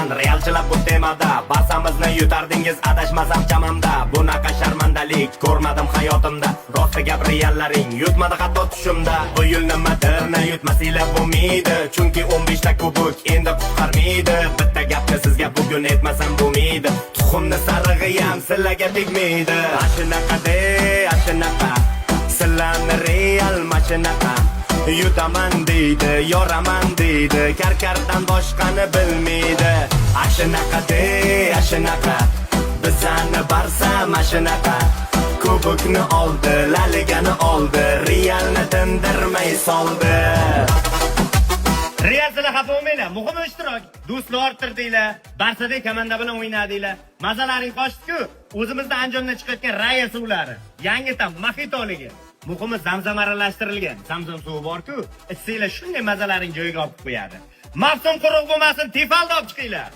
qilaman realchilar bu temada. Basamizni yutardingiz adashmasam chamamda. Bunaqa sharmandalik ko'rmadim hayotimda. Rosti gap reallaring yutmadi hatto tushimda. Bu yil nimadir yutmasinglar bo'lmaydi, chunki 15 ta kubok endi qutqarmaydi. Bitta gapni sizga bugun aytmasam bo'lmaydi. Tuxumni sarig'i ham sizlarga tegmaydi. Ashinaqa sizlarni real mashinaqa yutaman deydi, yoraman deydi, karkardan boshqani bilmaydi. Ashinaqa bizani Barsa mashinaqa kubokni oldi, La Ligani oldi, Realni tindirmay soldi. Real sizlar xafa bo'lmanglar, muhim ishtirok. Do'stlar orttirdinglar, Barsada komanda bilan o'ynadinglar. Mazalaring qochdi-ku, o'zimizda Andijondan chiqayotgan Raya suvlari, yangi tam Mafitoligi. Muhimi zamzam aralashtirilgan. Zamzam suvi bor-ku, ichsanglar shunday mazalaring joyiga olib qo'yadi. Mavsum quruq bo'lmasin, Tefalni olib chiqinglar.